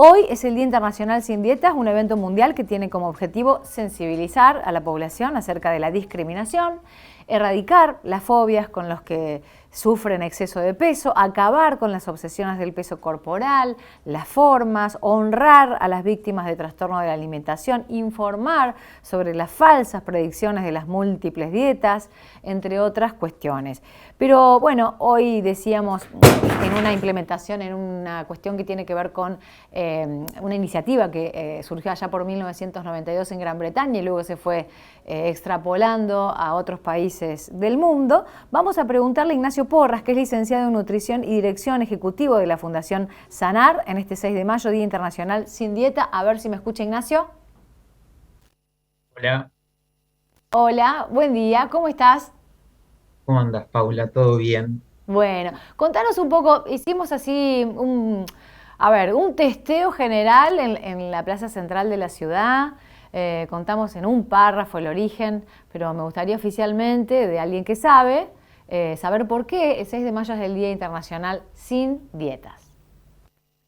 Hoy es el Día Internacional Sin Dietas, un evento mundial que tiene como objetivo sensibilizar a la población acerca de la discriminación, erradicar las fobias con los que sufren exceso de peso, acabar con las obsesiones del peso corporal, las formas, honrar a las víctimas de trastorno de la alimentación, informar sobre las falsas predicciones de las múltiples dietas, entre otras cuestiones. Pero bueno, hoy decíamos en una implementación, en una cuestión que tiene que ver con una iniciativa que surgió allá por 1992 en Gran Bretaña y luego se fue extrapolando a otros países del mundo. Vamos a preguntarle a Ignacio Porras, que es licenciado en Nutrición y Dirección Ejecutivo de la Fundación Sanar, en este 6 de mayo, Día Internacional Sin Dieta. A ver si me escucha Ignacio. Hola, Hola, buen día, ¿cómo estás? ¿cómo andas, Paula? ¿Todo bien? Bueno, contanos un poco, hicimos así un testeo general en la plaza central de la ciudad, contamos en un párrafo el origen, pero me gustaría oficialmente, de alguien que sabe, saber por qué el 6 de mayo es el Día Internacional Sin Dietas.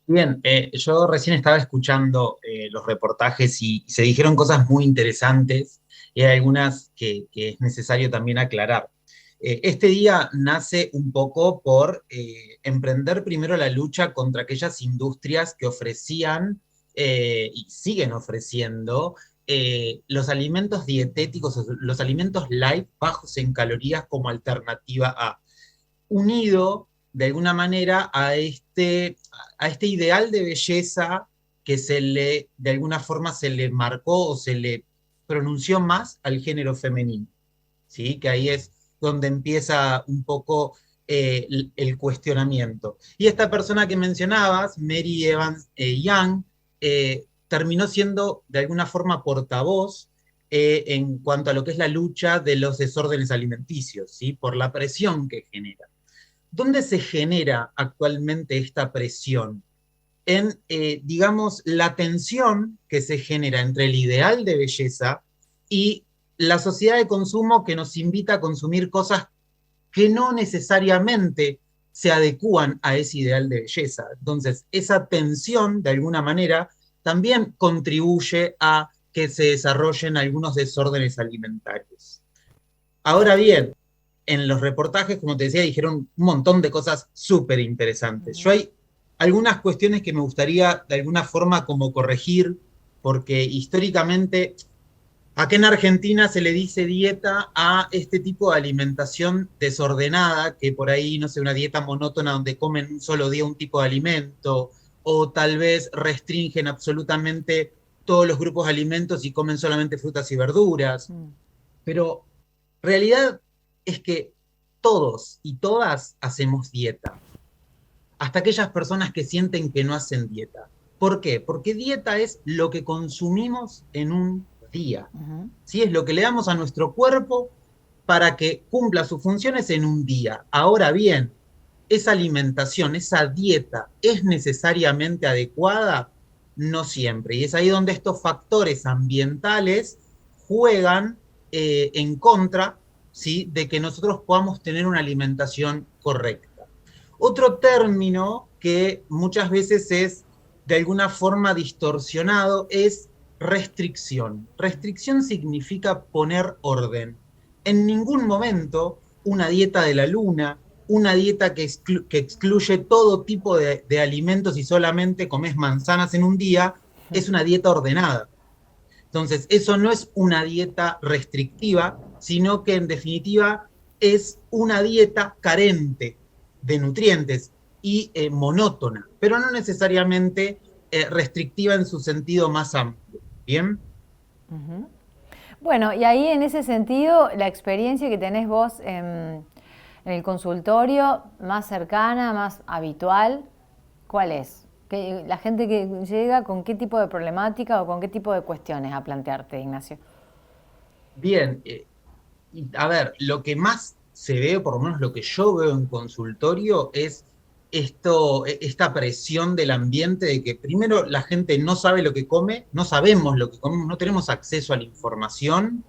Bien, yo recién estaba escuchando los reportajes y se dijeron cosas muy interesantes y hay algunas que es necesario también aclarar. Este día nace un poco por emprender primero la lucha contra aquellas industrias que ofrecían y siguen ofreciendo los alimentos dietéticos, los alimentos light, bajos en calorías como alternativa a, unido de alguna manera a este ideal de belleza que de alguna forma se le marcó o se le pronunció más al género femenino, ¿sí? Que ahí es donde empieza un poco el cuestionamiento. Y esta persona que mencionabas, Mary Evans Young, terminó siendo de alguna forma portavoz en cuanto a lo que es la lucha de los desórdenes alimenticios, ¿sí? Por la presión que genera. ¿Dónde se genera actualmente esta presión? En, digamos, la tensión que se genera entre el ideal de belleza y la sociedad de consumo que nos invita a consumir cosas que no necesariamente se adecúan a ese ideal de belleza. Entonces, esa tensión, de alguna manera, también contribuye a que se desarrollen algunos desórdenes alimentarios. Ahora bien, en los reportajes, como te decía, dijeron un montón de cosas súper interesantes. Yo hay algunas cuestiones que me gustaría de alguna forma como corregir, porque históricamente acá en Argentina se le dice dieta a este tipo de alimentación desordenada, que por ahí, no sé, una dieta monótona donde comen un solo día un tipo de alimento, o tal vez restringen absolutamente todos los grupos de alimentos y comen solamente frutas y verduras. Pero realidad es que todos y todas hacemos dieta, hasta aquellas personas que sienten que no hacen dieta. ¿Por qué? Porque dieta es lo que consumimos en un día. ¿Sí? Es lo que le damos a nuestro cuerpo para que cumpla sus funciones en un día. Ahora bien, esa alimentación, esa dieta, ¿es necesariamente adecuada? No siempre. Y es ahí donde estos factores ambientales juegan en contra, ¿sí? De que nosotros podamos tener una alimentación correcta. Otro término que muchas veces es de alguna forma distorsionado es restricción. Restricción significa poner orden. En ningún momento una dieta de la luna, una dieta que excluye todo tipo de alimentos y solamente comes manzanas en un día, es una dieta ordenada. Entonces, eso no es una dieta restrictiva, sino que en definitiva es una dieta carente de nutrientes y monótona, pero no necesariamente restrictiva en su sentido más amplio. ¿Bien? Bueno, y ahí en ese sentido, la experiencia que tenés vos en el consultorio más cercana, más habitual, ¿cuál es? La gente que llega, ¿con qué tipo de problemática o con qué tipo de cuestiones a plantearte, Ignacio? Bien, a ver, lo que más se ve, o por lo menos lo que yo veo en consultorio, es esta presión del ambiente de que primero la gente no sabe lo que come, no sabemos lo que comemos, no tenemos acceso a la información.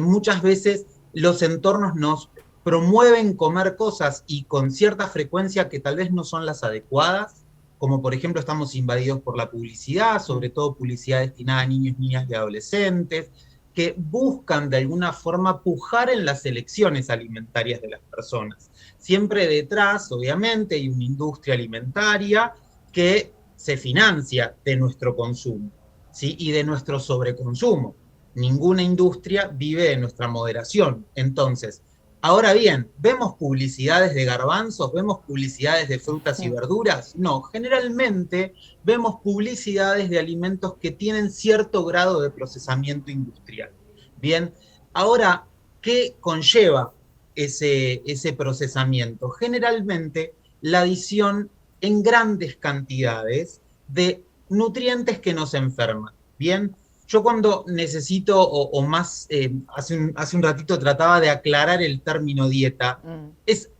Muchas veces los entornos nos promueven comer cosas y con cierta frecuencia que tal vez no son las adecuadas, como por ejemplo estamos invadidos por la publicidad, sobre todo publicidad destinada a niños, niñas y adolescentes, que buscan de alguna forma pujar en las elecciones alimentarias de las personas. Siempre detrás, obviamente, hay una industria alimentaria que se financia de nuestro consumo, ¿sí? Y de nuestro sobreconsumo. Ninguna industria vive de nuestra moderación. Entonces, ahora bien, ¿vemos publicidades de garbanzos? ¿Vemos publicidades de frutas y verduras? No, generalmente vemos publicidades de alimentos que tienen cierto grado de procesamiento industrial. Bien, ahora, ¿qué conlleva ese procesamiento? Generalmente la adición en grandes cantidades de nutrientes que nos enferman. Bien, yo cuando necesito, o más, hace un ratito trataba de aclarar el término dieta,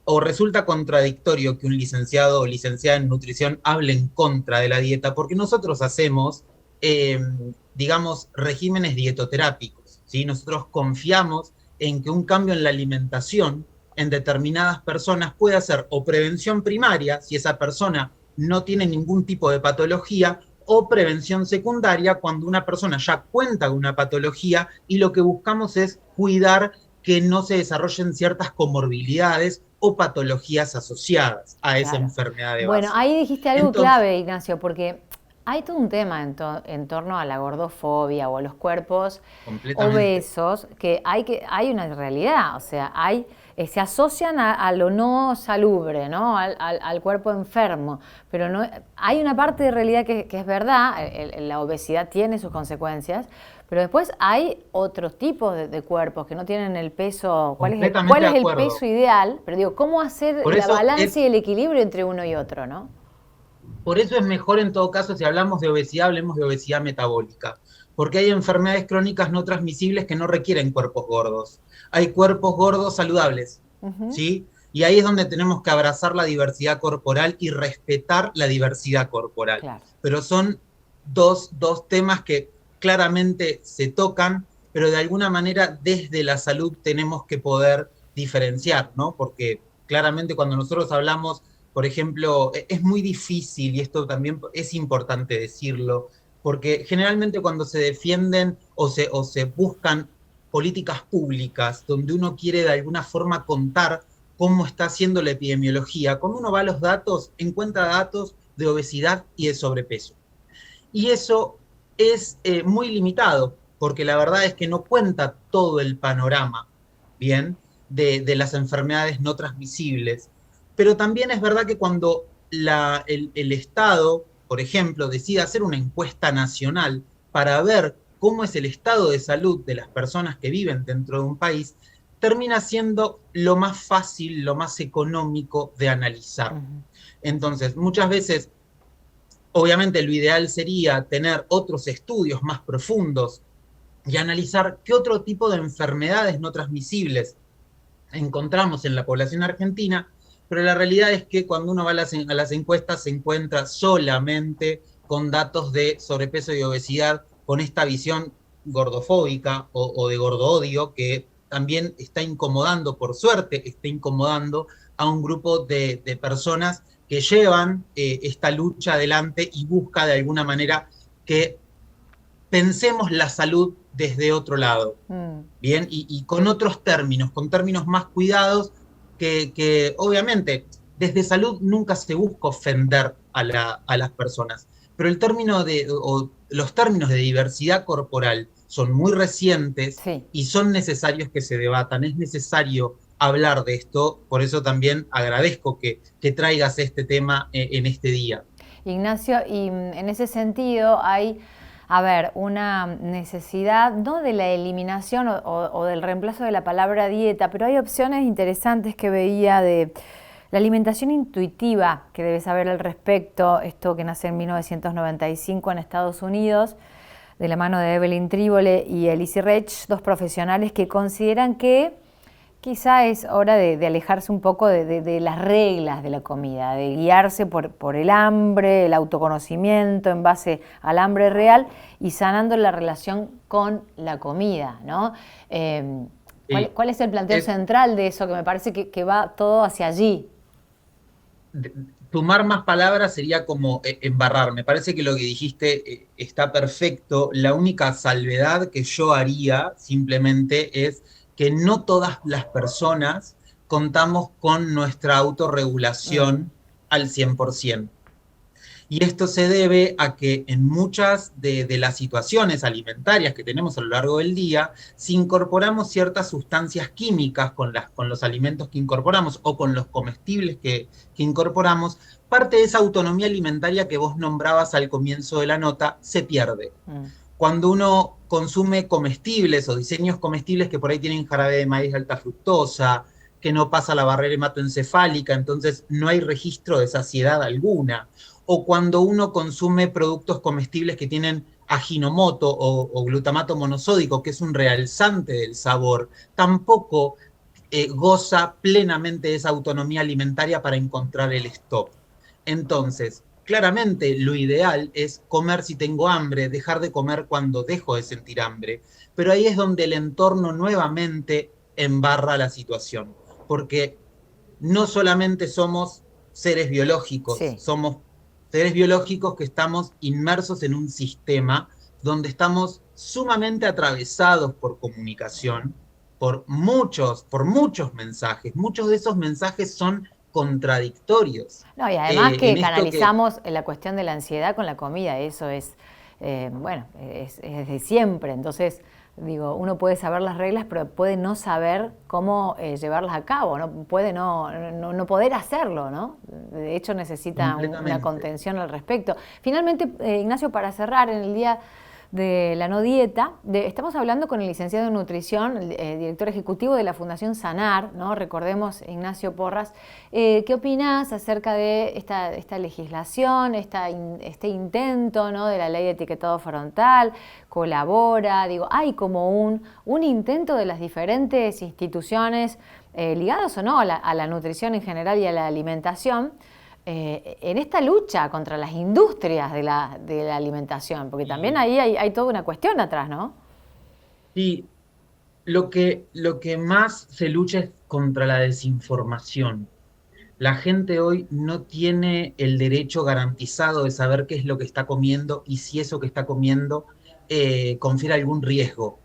o resulta contradictorio que un licenciado o licenciada en nutrición hable en contra de la dieta, porque nosotros hacemos, eh, digamos, regímenes dietoterápicos, ¿sí? Nosotros confiamos en que un cambio en la alimentación en determinadas personas puede hacer o prevención primaria, si esa persona no tiene ningún tipo de patología, o prevención secundaria cuando una persona ya cuenta con una patología y lo que buscamos es cuidar que no se desarrollen ciertas comorbilidades o patologías asociadas a esa enfermedad de Bueno, base. ahí dijiste algo Entonces, clave, Ignacio, porque hay todo un tema en torno a la gordofobia o a los cuerpos completamente. obesos, hay una realidad, o sea, se asocian a lo no salubre, ¿no? Al cuerpo enfermo, pero no, hay una parte de realidad que es verdad, la obesidad tiene sus consecuencias, pero después hay otros tipos de cuerpos que no tienen el peso. Completamente ¿Cuál de es el acuerdo. peso ideal? Pero digo, ¿cómo hacer Por la eso balance es y el equilibrio entre uno y otro, ¿no? Por eso es mejor en todo caso, si hablamos de obesidad, hablemos de obesidad metabólica, porque hay enfermedades crónicas no transmisibles que no requieren cuerpos gordos. Hay cuerpos gordos saludables, ¿sí? Y ahí es donde tenemos que abrazar la diversidad corporal y respetar la diversidad corporal. Claro. Pero son dos temas que claramente se tocan, pero de alguna manera desde la salud tenemos que poder diferenciar, ¿no? Porque claramente cuando nosotros hablamos, por ejemplo, es muy difícil, y esto también es importante decirlo, porque generalmente cuando se defienden o se buscan políticas públicas donde uno quiere de alguna forma contar cómo está haciendo la epidemiología, cuando uno va a los datos, encuentra datos de obesidad y de sobrepeso. Y eso es muy limitado, porque la verdad es que no cuenta todo el panorama, ¿bien? De las enfermedades no transmisibles. Pero también es verdad que cuando el Estado, por ejemplo, decide hacer una encuesta nacional para ver cómo es el estado de salud de las personas que viven dentro de un país, termina siendo lo más fácil, lo más económico de analizar. Entonces, muchas veces obviamente lo ideal sería tener otros estudios más profundos y analizar qué otro tipo de enfermedades no transmisibles encontramos en la población argentina, pero la realidad es que cuando uno va a las encuestas se encuentra solamente con datos de sobrepeso y obesidad, con esta visión gordofóbica o de gordoodio que también está incomodando, por suerte, está incomodando a un grupo de personas que llevan esta lucha adelante y busca de alguna manera que pensemos la salud desde otro lado, ¿bien? Y con términos más cuidados, que obviamente desde salud nunca se busca ofender a las personas, pero los términos de diversidad corporal son muy recientes Sí. y son necesarios que se debatan, es necesario hablar de esto, por eso también agradezco que traigas este tema en este día. Ignacio, y en ese sentido hay, a ver, una necesidad no de la eliminación o del reemplazo de la palabra dieta, pero hay opciones interesantes que veía de la alimentación intuitiva que debes saber al respecto, esto que nace en 1995 en Estados Unidos, de la mano de Evelyn Tribole y Elise Reich, dos profesionales que consideran que quizá es hora de alejarse un poco de las reglas de la comida, de guiarse por el hambre, el autoconocimiento en base al hambre real y sanando la relación con la comida, ¿no? ¿Cuál es el planteo Es, central de eso? Que me parece que va todo hacia allí. sumar más palabras sería como embarrar. Me parece que lo que dijiste está perfecto. La única salvedad que yo haría simplemente es que no todas las personas contamos con nuestra Mm. autorregulación al 100%. Y esto se debe a que en muchas de las situaciones alimentarias que tenemos a lo largo del día, si incorporamos ciertas sustancias químicas con los alimentos que incorporamos o con los comestibles que incorporamos, parte de esa autonomía alimentaria que vos nombrabas al comienzo de la nota se pierde. Mm. Cuando uno consume comestibles o diseños comestibles que por ahí tienen jarabe de maíz de alta fructosa, que no pasa la barrera hematoencefálica, entonces no hay registro de saciedad alguna, o cuando uno consume productos comestibles que tienen aginomoto o glutamato monosódico, que es un realzante del sabor, tampoco goza plenamente de esa autonomía alimentaria para encontrar el stop. Entonces, claramente lo ideal es comer si tengo hambre, dejar de comer cuando dejo de sentir hambre, pero ahí es donde el entorno nuevamente embarra la situación, porque no solamente somos seres biológicos, Sí. somos seres biológicos que estamos inmersos en un sistema donde estamos sumamente atravesados por comunicación, por muchos mensajes. Muchos de esos mensajes son contradictorios. No, y además En que esto que canalizamos la cuestión de la ansiedad con la comida, eso es, bueno, es de siempre. Entonces, digo, uno puede saber las reglas, pero puede no saber cómo llevarlas a cabo, no puede no poder hacerlo, ¿no? De hecho, necesita una completamente. contención al respecto. Finalmente, Ignacio, para cerrar, en el día de la no dieta, estamos hablando con el licenciado en nutrición, el director ejecutivo de la Fundación Sanar, ¿no? Recordemos, Ignacio Porras. ¿Qué opinás acerca de esta legislación, este intento, ¿no?, de la ley de etiquetado frontal? Colabora, digo, hay como un intento de las diferentes instituciones ligadas o no a la nutrición en general y a la alimentación, en esta lucha contra las industrias de la alimentación, porque también Y, ahí hay toda una cuestión atrás, ¿no? y lo que más se lucha es contra la desinformación. La gente hoy no tiene el derecho garantizado de saber qué es lo que está comiendo y si eso que está comiendo confiere algún riesgo.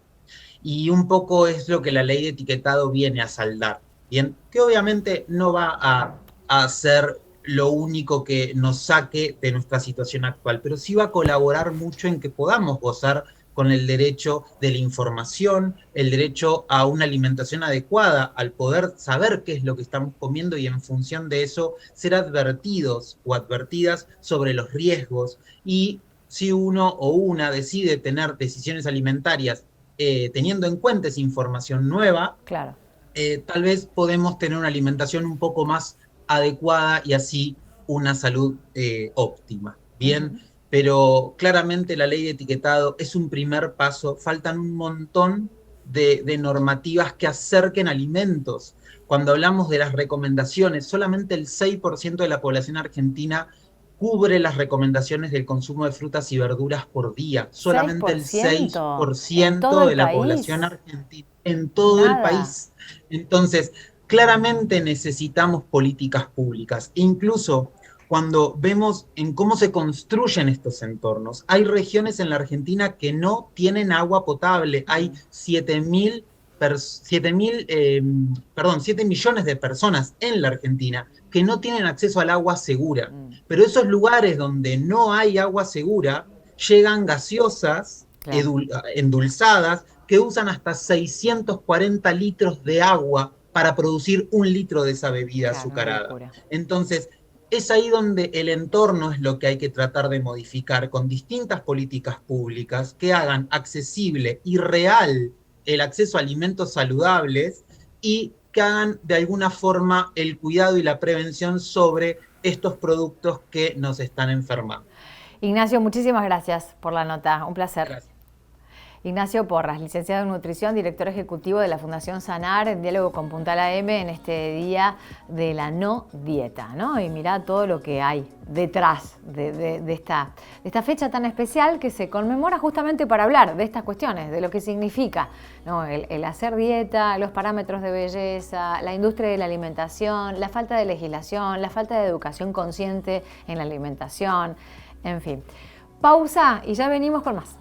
Y un poco es lo que la ley de etiquetado viene a saldar. Bien, que obviamente no va a ser lo único que nos saque de nuestra situación actual, pero sí va a colaborar mucho en que podamos gozar con el derecho de la información, el derecho a una alimentación adecuada, al poder saber qué es lo que estamos comiendo y en función de eso ser advertidos o advertidas sobre los riesgos. Y si uno o una decide tener decisiones alimentarias teniendo en cuenta esa información nueva, Claro. tal vez podemos tener una alimentación un poco más adecuada y así una salud óptima. Bien, Uh-huh. pero claramente la ley de etiquetado es un primer paso, faltan un montón de normativas que acerquen alimentos. Cuando hablamos de las recomendaciones, solamente el 6% de la población argentina cubre las recomendaciones del consumo de frutas y verduras por día. seis Solamente por el seis ciento por en todo ciento el de la población país. argentina en todo el Nada. país. Entonces, claramente necesitamos políticas públicas. Incluso cuando vemos en cómo se construyen estos entornos, hay regiones en la Argentina que no tienen agua potable. Hay Mm. 7 millones de personas en la Argentina que no tienen acceso al agua segura. Mm. Pero esos lugares donde no hay agua segura, llegan gaseosas Claro. endulzadas que usan hasta 640 litros de agua para producir 1 litro de esa bebida Claro, una azucarada. locura. Entonces, es ahí donde el entorno es lo que hay que tratar de modificar con distintas políticas públicas que hagan accesible y real el acceso a alimentos saludables y que hagan de alguna forma el cuidado y la prevención sobre estos productos que nos están enfermando. Ignacio, muchísimas gracias por la nota. Un placer. Gracias. Ignacio Porras, licenciado en nutrición, director ejecutivo de la Fundación Sanar, en diálogo con Puntal AM en este día de la no dieta, ¿no? Y mirá todo lo que hay detrás de esta fecha tan especial que se conmemora justamente para hablar de estas cuestiones, de lo que significa, ¿no? El hacer dieta, los parámetros de belleza, la industria de la alimentación, la falta de legislación, la falta de educación consciente en la alimentación, en fin. Pausa y ya venimos con más.